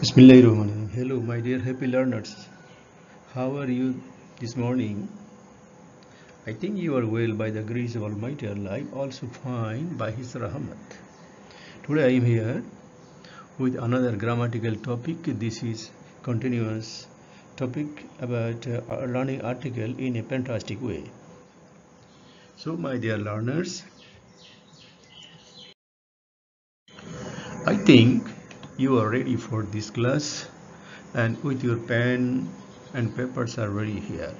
Bismillahirrahmanirrahim. Hello, my dear happy learners. How are you this morning? I think you are well by the grace of Almighty Allah. I'm also fine by His Rahmat. Today I am here with another grammatical topic. This is continuous topic about learning article in a fantastic way. So, my dear learners, I think you are ready for this class, and with your pen and papers are ready here.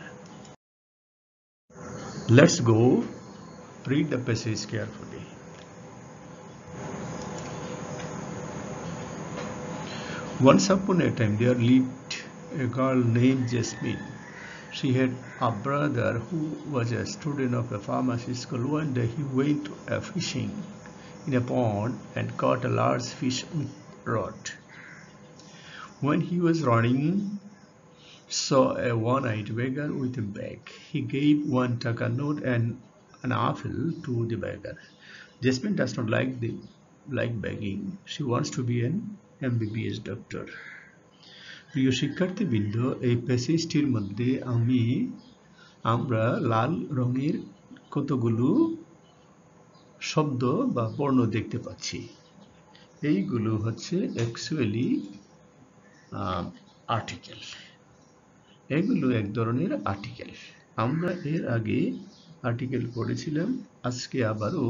Let's go read the passage carefully. Once upon a time there lived a girl named Jasmine. She had a brother who was a student of a pharmacy school. One day he went fishing in a pond and caught a large fish with rod. When he was running, saw a one-eyed beggar with a bag. He gave one taka note and an apple to the beggar. Jasmine does not like begging. She wants to be an MBBS doctor. প্রিয় শিক্ষার্থীবৃন্দ, এই প্যাসেজটির মধ্যে আমরা লাল রঙের কতগুলো শব্দ বা বর্ণ দেখতে পাচ্ছি। এইগুলো হচ্ছে অ্যাকচুয়ালি আর্টিকেল। এগুলো এক ধরনের আর্টিকেল। আমরা এর আগে আর্টিকেল পড়েছিলাম, আজকে আবারও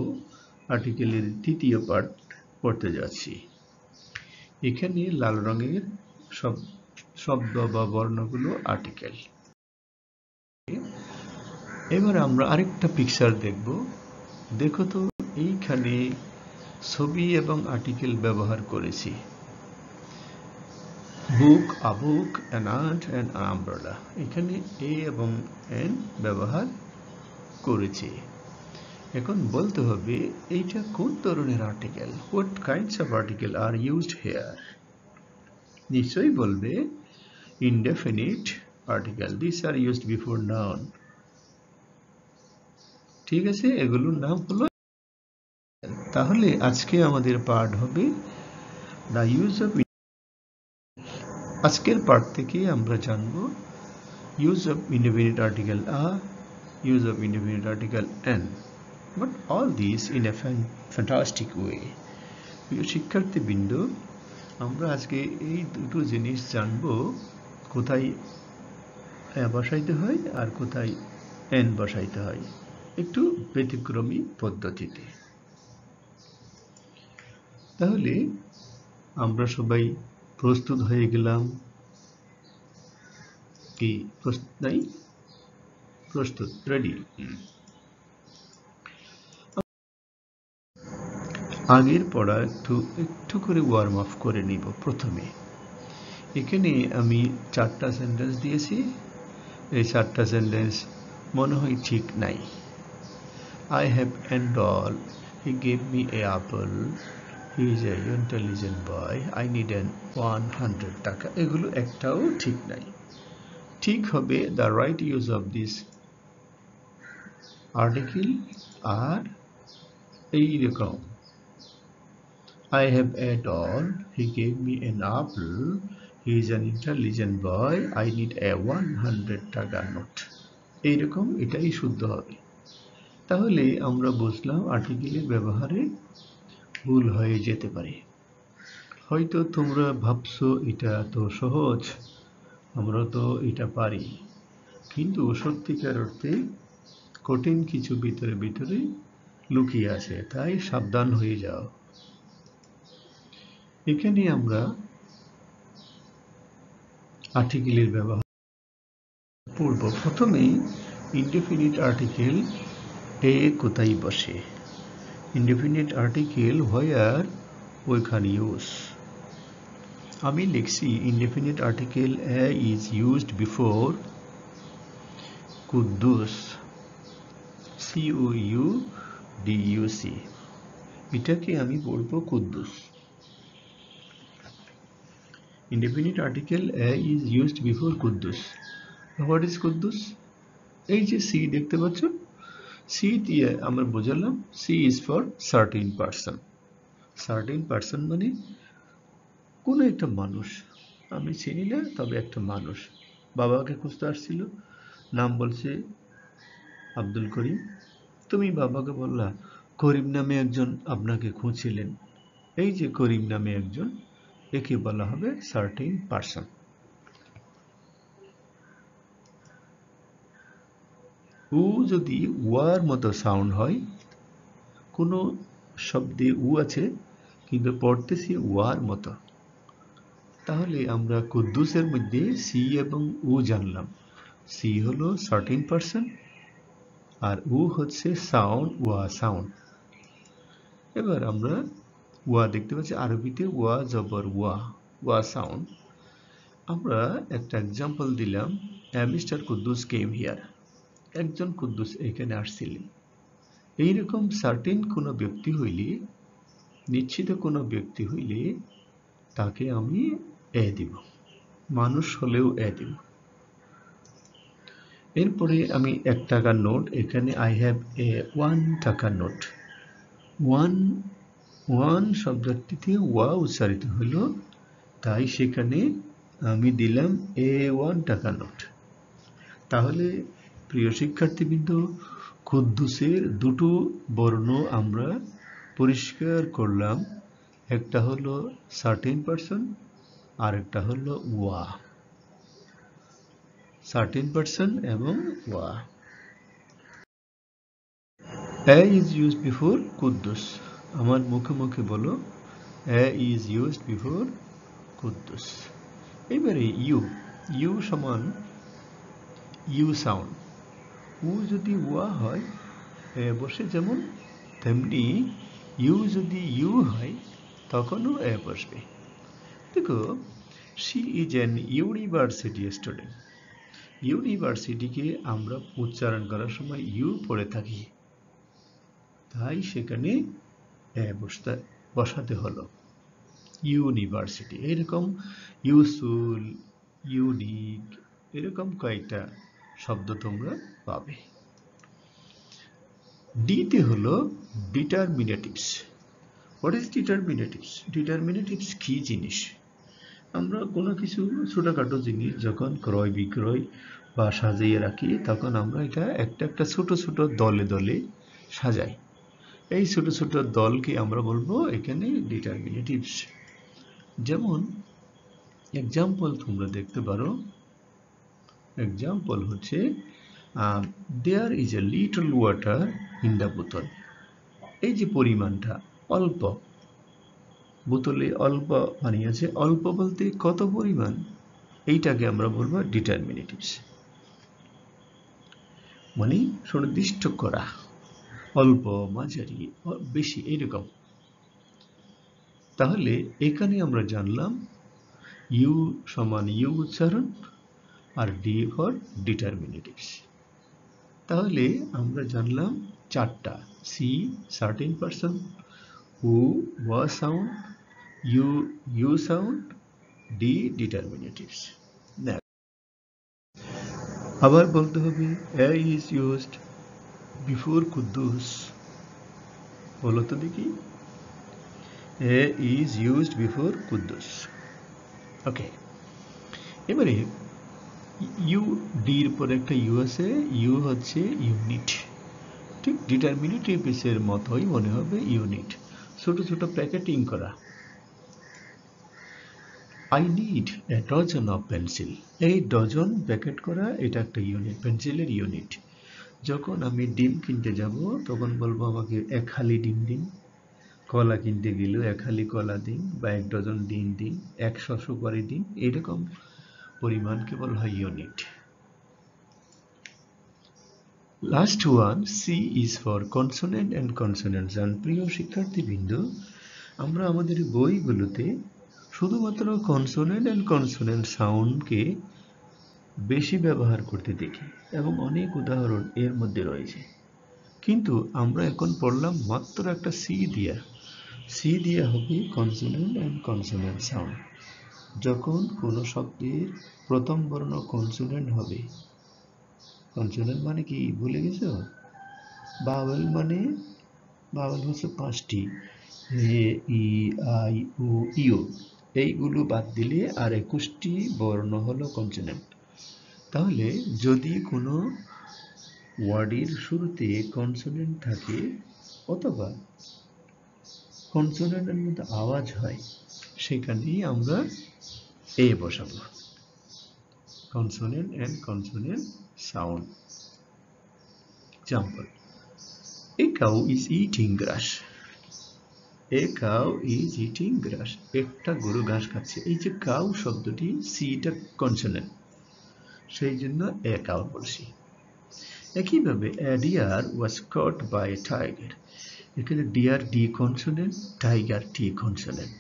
আর্টিকেলের তৃতীয় পার্ট পড়তে যাচ্ছি। এখানে লাল রঙের শব্দ বা বর্ণগুলো আর্টিকেল। এবার আমরা আরেকটা পিকচার দেখব। দেখো তো, এইখানে ছবি এবং আর্টিকেল ব্যবহার করেছি। বুক, আ বুক, অ্যান আন্ট, অ্যান আমব্রেলা। এখানে এ এবং এন ব্যবহার করেছি। এখন বলতে হবে এইটা কোন ধরনের article. What kinds of article are used here? নিশ্চয়ই বলবে indefinite article. These are used before noun. ঠিক আছে, এগুলোর নাম হলো। তাহলে আজকে আমাদের পার্ট হবে the use of. আজকের পার্ট থেকে আমরা জানব use of indefinite article a, use of indefinite article n, but all these in a fantastic way. প্রিয় শিক্ষার্থীবৃন্দ, আমরা আজকে এই দুটো জিনিস জানব, কোথায় বসাইতে হয় আর কোথায় এন বসাইতে হয়, একটু ব্যতিক্রমী পদ্ধতিতে। তাহলে আমরা সবাই প্রস্তুত হয়ে গেলাম কি? প্রস্তুত নাই? প্রস্তুত, রেডি। আগের পড়া একটু করে ওয়ার্ম আপ করে নিব। প্রথমে এখানে আমি 4টা সেন্টেন্স দিয়েছি। এই 4টা সেন্টেন্স মনে হয় ঠিক নাই। I have an doll. He gave me an apple. He is an intelligent boy. I need an 100 টাকা। এগুলো একটাও ঠিক নাই। ঠিক হবে the right use of this article আর এইরকম। I have a doll. He gave me an apple. He is an intelligent boy. I need a 100 টাকা note. এইরকম, এটাই শুদ্ধ হবে। তাহলে আমরা বুঝলাম আর্টিকেলের ব্যবহারে ভুল হয়ে যেতে পারে। হয়তো তোমরা ভাবছো এটা তো সহজ, আমরা তো এটা পারি, কিন্তু সত্যিকার অর্থে কঠিন কিছু ভিতরে ভিতরে লুকিয়ে আছে, তাই সাবধান হয়ে যাও। এখানে আমরা আর্টিকেলের ব্যবহার পড়ব। প্রথমেই ইনডেফিনিট আর্টিকেল এ কোথায় বসে। Indefinite article where we can use. আমি লিখছি indefinite article a is used before Kuddus, COUDUC। এটাকে আমি বলবো Kuddus. Indefinite article a is used before Kuddus. What is Kuddus? এই যে সি দেখতে পাচ্ছ, সি দিয়ে আমরা বোঝালাম C is for certain person। Certain person মানে কোনো একটা মানুষ, আমি চিনি না, তবে একটা মানুষ বাবাকে খুঁজতে আসছিল, নাম বলছে আব্দুল করিম। তুমি বাবাকে বললা করিম নামে একজন আপনাকে খুঁজছিলেন। এই যে করিম নামে একজন, একে বলা হবে সার্টেন পারসন। উ যদি ওয়ার মতো সাউন্ড হয়, কোনো শব্দে উ আছে কিন্তু পড়তেছি ওয়ার মতো, তাহলে আমরা কুদ্দুসের মধ্যে সি এবং উ জানলাম। সি হলো সার্টেন পারসন আর উ হচ্ছে সাউন্ড, ওয়া সাউন্ড। এবার আমরা ওয়া দেখতে পাচ্ছি আরবিতে ওয়া জবর ওয়া, ওয়া সাউন্ড। আমরা একটা এক্সাম্পল দিলাম, মিস্টার কুদ্দুস কেম হিয়ার, একজন কুদ্দুস এখানে আসছিলেন। এইরকম সার্টেন কোনো ব্যক্তি হইলে, নিশ্চিত কোনো ব্যক্তি হইলে তাকে আমি এ দিব, মানুষ হলেও এ দিব। এরপরে আমি 1 টাকার নোট, এখানে আই হ্যাভ এ 1 টাকার নোট। ওয়ান শব্দটিতে ওয়া উচ্চারিত হলো, তাই সেখানে আমি দিলাম এ 1 টাকা নোট। তাহলে প্রিয় শিক্ষার্থীবৃন্দ, কুদ্দুসের দুটো বর্ণ আমরা পরিষ্কার করলাম, একটা হলো সার্টেন পারসন আর একটা হলো ওয়া। সার্টেন পারসন এবং ওয়া। এ ইজ ইউজড বিফোর কুদ্দুস। আমার মুখে মুখে বলো, এ ইজ ইউজড বিফোর কুদ্দুস। এবারে ইউ সমান ইউ সাউন্ড। উ যদি ওয়া হয় বসে যেমন, তেমনি ইউ যদি ইউ হয় তখনও এ বসবে। দেখো, she is an university student. ইউনিভার্সিটিকে আমরা উচ্চারণ করার সময় ইউ পড়ে থাকি, তাই সেখানে এ বসাতে হলো, ইউনিভার্সিটি। এরকম ইউসুল, ইউনিক, এরকম কয়েকটা শব্দ তোমরা পাবে। ডিতে হলো ডিটারমিনেটিভস। What is ডিটারমিনেটিভস? ডিটারমিনেটিভস কি জিনিস? আমরা কোনো কিছু ছোটখাটো জিনিস যখন ক্রয় বিক্রয় বা সাজিয়ে রাখি, তখন আমরা এটা একটা একটা ছোট ছোট দলে দলে সাজাই। এই ছোট ছোট দলকে আমরা বলবো এখানে ডিটারমিনেটিভস। যেমন এক্সাম্পল তোমরা দেখতে পারো, এক্সাম্পল হচ্ছে there is a little water in the বোতল। এই যে পরিমাণটা অল্প, বোতলে অল্প পানি আছে, অল্প বলতে কত পরিমাণ, এইটাকে আমরা বলবো ডিটারমিনেটিভস, মানে সুনির্দিষ্ট করা, অল্প, মাঝারি, বেশি, এরকম। তাহলে এখানে আমরা জানলাম ইউ সমান ইউ উচ্চারণ আর ডি ফর ডিটারমিনেটিভস। তাহলে আমরা জানলাম 4টা, সি সার্টেন পারসন, উ ওয়া সাউন্ড, ইউ সাউন্ড, ডি ডিটারমিনেটিভস। আবার বলতে হবে এ ইজ ইউজড বিফোর কুদ্দুস। বলো তো দেখি, এ ইজ ইউজড বিফোর কুদ্দুস। ওকে, এবারে ইউ, ডির পরে একটা ইউ আছে, ইউ হচ্ছে ইউনিট। ঠিক ডিটারমিনেটিভসের মতোই মনে হবে ইউনিট, ছোট ছোট প্যাকেটিং করা। I need a dozen of pencil. এই ডজন প্যাকেট করা, এটা একটা ইউনিট, পেন্সিলের ইউনিট। যখন আমি ডিম কিনতে যাব তখন বলবো আমাকে 1 হালি ডিম দিন, কলা কিনতে গেলেও 1 হালি কলা দিন, বা 1 ডজন ডিম দিন, 100 সুপারি দিন, এরকম পরিমাণকে বলা হয় unit. Last one, C is for consonant and consonants. প্রিয় শিক্ষার্থীবৃন্দ, আমরা আমাদের বইগুলোতে শুধুমাত্র কনসোনেন্ট অ্যান্ড কনসোনেন্ট সাউন্ডকে বেশি ব্যবহার করতে দেখি এবং অনেক উদাহরণ এর মধ্যে রয়েছে। কিন্তু আমরা এখন পড়লাম মাত্র একটা সি দিয়া। সি দিয়া হবে কনসোনেন্ট অ্যান্ড কনসোনেন্ট সাউন্ড। যখন কোনো শব্দের প্রথম বর্ণ কনসোনেন্ট হবে, কনসোনেন্ট মানে কি ভুলে গেছো? বাওয়েল মানে, বাওয়েল হচ্ছে 5টি, এ ই আই ও ইউ। এইগুলো বাদ দিলে আর 21টি বর্ণ হলো কনসোনেন্ট। তাহলে যদি কোনো ওয়ার্ডের শুরুতে কনসোনেন্ট থাকে অথবা কনসোনেন্টের মধ্যে আওয়াজ হয়, সেখানেই আমরা এ বসাবো। Consonant and consonant sound. Example, a cow is eating grass. A cow is eating grass. একটা গরু ঘাস খাচ্ছে। এই যে কাউ শব্দটি সিটা কনসোনেন্ট, সেই জন্য এ কাউ বলছি। একইভাবে a deer was caught by a tiger. এখানে ডিয়ার ডি কনসোনেন্ট, টাইগার টি কনসোনেন্ট,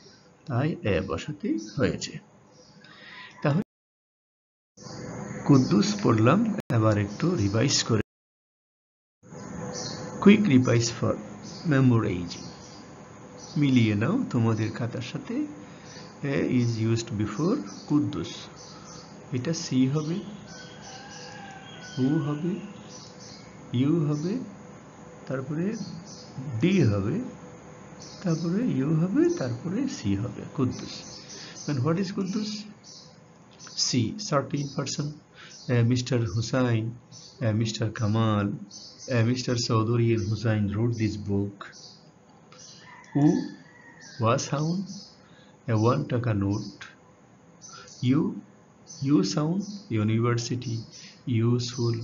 তাই এ বসাতে হয়েছে। তাহলে কুদ্দুস পড়লাম, এবার একটু রিভাইজ করে। Quick revise for memorising. মিলিয়ে নাও তোমাদের খাতার সাথে। এ ইজ ইউজড বিফোর কুদ্দুস, এটা সি হবে, হু হবে, ইউ হবে, তারপরে ডি হবে, তারপরে ইউ হবে, তারপরে সি হবে, Kuddus. And what is Kuddus? C, certain person, Mr. Hussain, Mr. Kamal, Mr. Chaudhary and Hussain wrote this book. Who was sound? A 1 taka note. You sound, university, useful,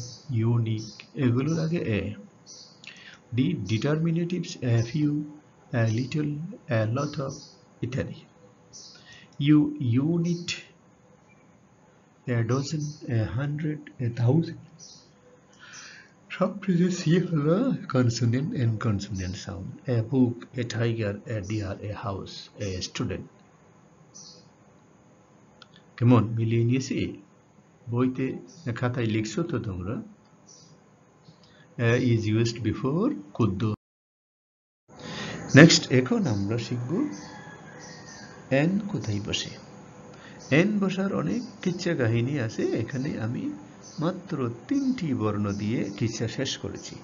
unique, এগুলোর আগে a. D, determinatives, a few, a little, a lot of, ইত্যাদি। Unit, a dozen, a hundred, a thousand। সবকিছু C হলো consonant and consonant sound. A book, a tiger, a deer, a house, a student. কেমন মিলিয়ে নিয়েছি? বইতে খাতায় লিখছো তো তোমরা? Is used before Kuddus. Next, এখন আমরা শিখব এন কোথায় বসে। এন বসার অনেক কিচ্ছা কাহিনী আছে, এখানে আমি মাত্র 3টি বর্ণ দিয়ে কিচ্ছা শেষ করেছি।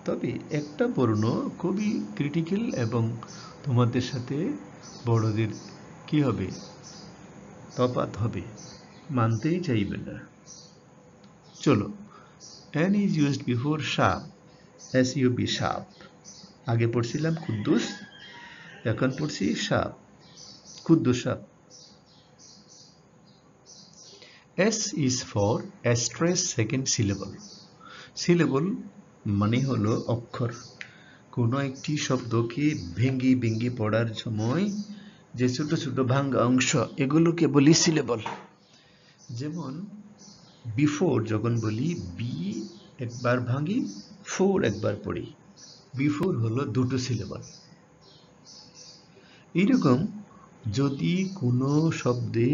তবে একটা বর্ণ খুবই ক্রিটিক্যাল এবং তোমাদের সাথে বড়দের কি হবে, তফাৎ হবে, মানতেই চাইবে না। চলো, এন ইজ ইউজড বিফোর সাপ, SUP সাপ। আগে পড়ছিলাম কুদ্দুস, এখন পড়ছি সাপ, কুদ্দুস সাপ। S is for stress second syllable. Syllable মানে হলো অক্ষর। কোনো একটি শব্দকে ভেঙ্গে পড়ার সময় যে ছোট ছোট ভাঙ্গা অংশ, এগুলোকে বলি সিলেবল। যেমন বিফোর যখন বলি, বি একবার ভাঙি, ফোর একবার পড়ি, বিফোর হলো 2টো সিলেবল। এইরকম যদি কোনো শব্দে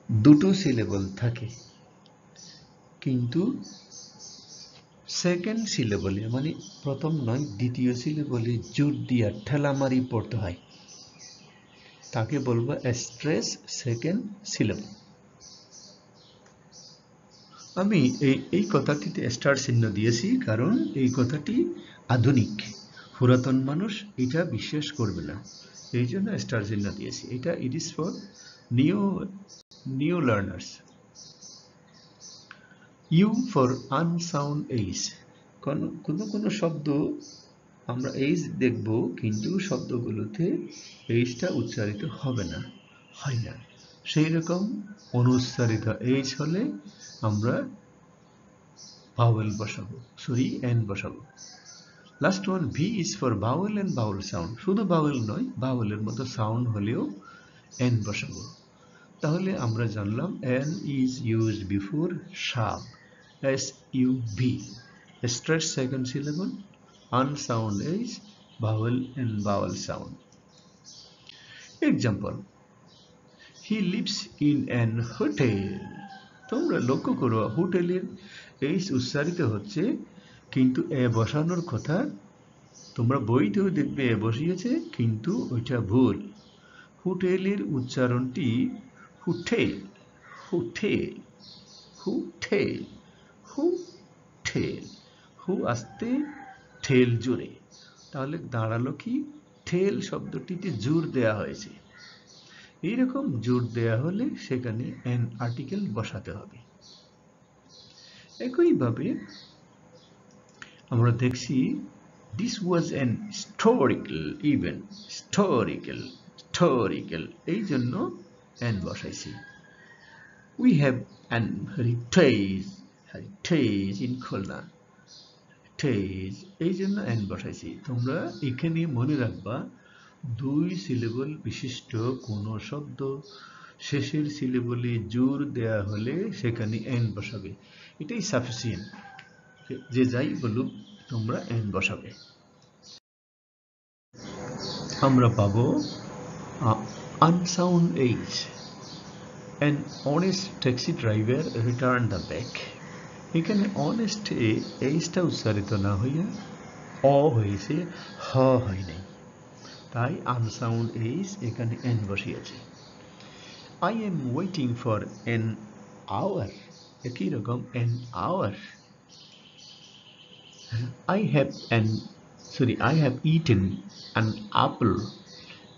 2টো সিলেবল থাকে কিন্তু সেকেন্ড সিলেবলে, মানে প্রথম নয় দ্বিতীয় সিলেবলে জোর দিয়া ঠেলামারি পড়তে হয়, তাকে বলবো স্ট্রেস সেকেন্ড সিলেবল। আমি এই কথাটিতে স্টার চিহ্ন দিয়েছি কারণ এই কথাটি আধুনিক, পুরাতন মানুষ এটা বিশ্বাস করবে না, এই জন্য স্টার চিহ্ন দিয়েছি। এটা it is for new learners. U for unsound H. কোনো শব্দ আমরা এইচ দেখব কিন্তু শব্দগুলোতে এইচটা উচ্চারিত হবে না, হয় না, সেই রকম অনুচ্চারিত এইচ হলে আমরা ভাওয়েল বসাবো, এন বসাবো। Last one, V is for vowel and vowel sound. শুধু ভাওয়েল নয়, ভাওয়েলের মতো সাউন্ড হলেও এন বসাবো। তাহলে আমরা জানলাম এন ইজ ইউজড বিফোর সাপ, SUB, stress second syllable, unsound is vowel and vowel sound. Example, he lives in an hotel. তোমরা লক্ষ্য করো হোটেলের এইচ উচ্চারিত হচ্ছে কিন্তু এ বসানোর কথা, তোমরা বইতেও দেখবে এ বসিয়েছে কিন্তু ওইটা ভুল। হোটেলের উচ্চারণটি হুটেল, হুটেল, হুটেল, হু আস্তে, ঠেল জোরে, তাহলে দাঁড়ালো কি টেল শব্দটিতে জোর দেয়া হয়েছে। এইরকম জোর দেয়া হলে সেখানে an আর্টিকেল বসাতে হবে। একইভাবে আমরা দেখছি this was an historical event, historical এই জন্য an বসাইছি। we have an heritage in Khulna, heritage এই জন্য an বসাইছি। তোমরা এখানে মনে রাখবা দুই সিলেবল বিশিষ্ট কোন শব্দ শেষের সিলেবলে জোর দেয়া হলে সেখানে n বসাবে, এটাই সাফিসিয়েন্ট। যে যাই বলুক তোমরা n বসাবে। আমরা পাবো unsound age, an honest taxi driver returned the bag। এখানে honest এ এইটা উচ্চারিত না হইয়া অ হয়েছে, হ হয় নাই, তাই unsound age এখানে n বসিয়েছে। I am waiting for an hour, একই রকম an hour। I have eaten an apple,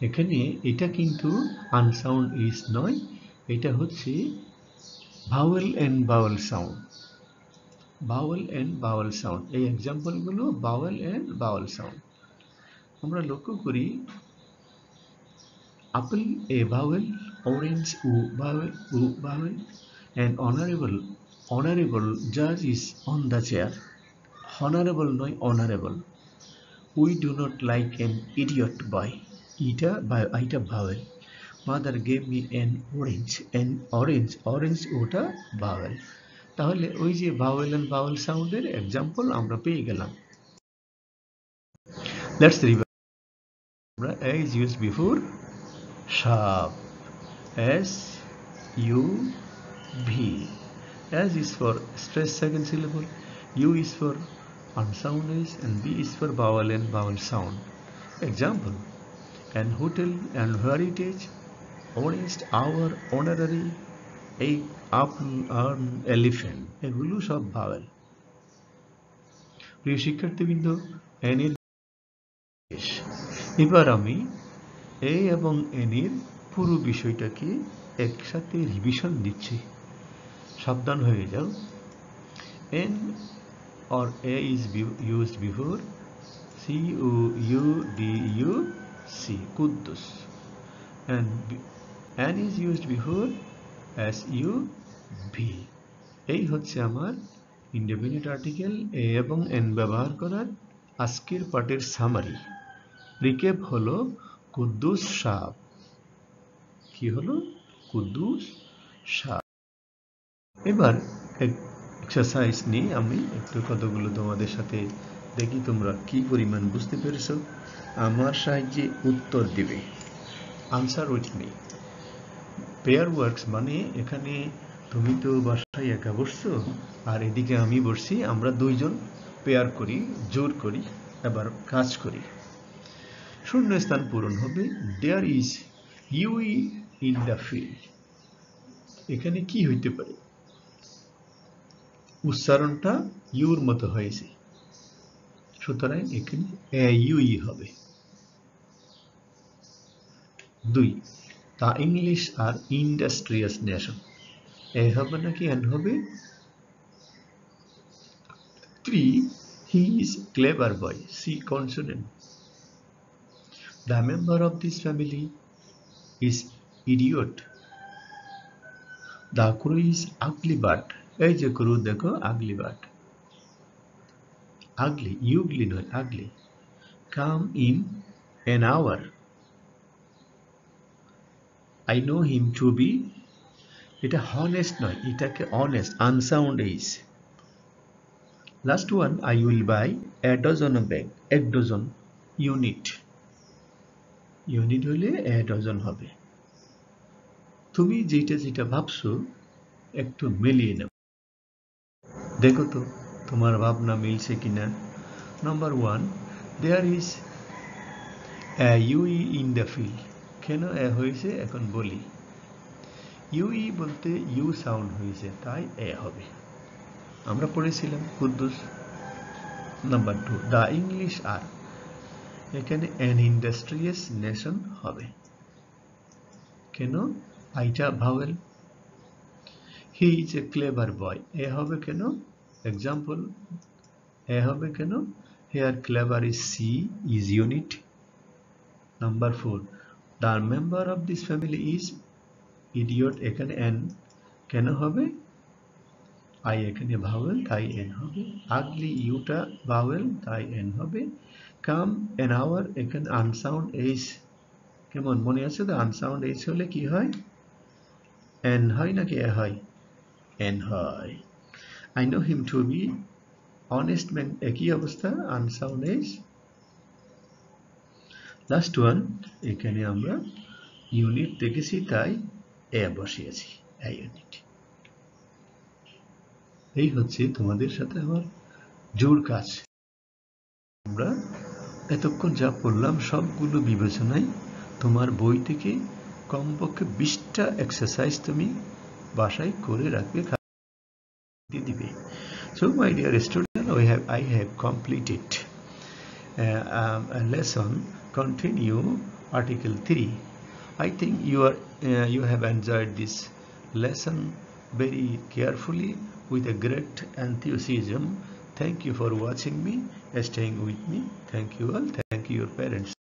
এখানে এটা কিন্তু unsound is নয়, এটা হচ্ছে vowel and vowel sound, vowel and vowel sound। এই এক্সাম্পল গুলো vowel and vowel sound। আমরা লক্ষ্য করি apple a vowel, orange u vowel, and honorable judge is on the chair, honorable নয় honorable। we do not like an idiot boy, এটা vowel। mother gave me an orange ওটা vowel। তাহলে ওই যে vowel and vowel সাউন্ডের example আমরা পেয়ে গেলাম। let's review। a is used before sharp, S-U-V, S is for stress second syllable, U is for unsound age, and V is for vowel and vowel sound। example, an hotel and heritage, honest hour, honorary, egg, apple, arm, elephant, এগুলো সব vowel. প্রিয় শিক্ষার্থীবৃন্দ, n এর এবার আমি a এবং n এর পুরো বিষয়টাকে একসাথে রিভিশন দিচ্ছি, সাবধান হয়ে যাও। n or a is used before Couduc, Quddus, and n is used before SUV। এই হচ্ছে আমার ইনডেফিনিট আর্টিকেল a এবং n ব্যবহার করার আজকের পাঠের সামারি। রিক্যাপ হলো কুদ্দুস সাহেব, কি হলো কুদ্দুস সাহেব। এবার এক্সারসাইজ নিয়ে আমি একটু কতগুলো তোমাদের সাথে দেখি তোমরা কি পরিমাণ বুঝতে পেরেছ। আমার সাহায্যে উত্তর দিবে, answer with me. Pair works মানে এখানে তুমি তো বাসায় একা বসছো আর এদিকে আমি বসছি, আমরা দুইজন পেয়ার করি, জোর করি, এবার কাজ করি। শূন্যস্থান পূরণ হবে there is ewe in the field. এখানে কি হইতে পারে? উচ্চারণটা ইউর মতো হয়েছে, সুতরাং এখানে ইউই হবে। 2, দ্য ইংলিশ আর ইন্ডাস্ট্রিয়াস নেশন, এ হবে নাকি এন হবে? 3, he is clever boy, C consonant. The member of this family is idiot. The crow is ugly bird, এই যে crow দেখো ugly bird, ugly ugly নয় ugly। Come in an hour, I know him to be, এটা honest নয়, এটাকে honest, unsound is। Last one, I will buy a dozen of bag, এক dozen, unit হলে a dozen হবে। তুমি যেটা ভাবছো একটু মিলিয়ে নাও, দেখো তো তোমার ভাবনা মিলছে কিনা। Number 1, there is a ewe in the field, কেন এ হয়েছে এখন বলি। ইউই বলতে ইউ সাউন্ড হয়েছে, তাই এ হবে, আমরা পড়েছিলাম কুদ্দুস। নাম্বার 2, দ্য ইংলিশ আর, এখানে an industrious nation হবে কেন আইটা vowel he is a clever boy এ হবে কেন example এ হবে কেন here clever is C is unit number 4 the member of this family is idiot এখানে n কেন হবে I এখানে ভাওয়েল তাই n হবে ugly ইউটা ভাওয়েল তাই n হবে come an hour এখানে unsound h কেমন মনে আছে তো unsound h হলে কি হয় n হয় নাকি a হয় n হয় I know him to be honest man একই অবস্থা unsound h লাস্ট ওয়ান এখানে আমরা ইউনিট দেখেছি তাই এ বসিয়েছি এ ইউনিট এই হচ্ছে তোমাদের সাথে আমার জোর কাজ আমরা এতক্ষণ যা পড়লাম সবগুলো বিবেচনায় তোমার বই থেকে কমপক্ষে 20টা এক্সারসাইজ তুমি বাসায় করে রাখবে দিবে so my dear student I have completed a lesson continue article 3 I think you have enjoyed this lesson very carefully with a great enthusiasm. Thank you for watching me, staying with me. Thank you all. Thank you your parents.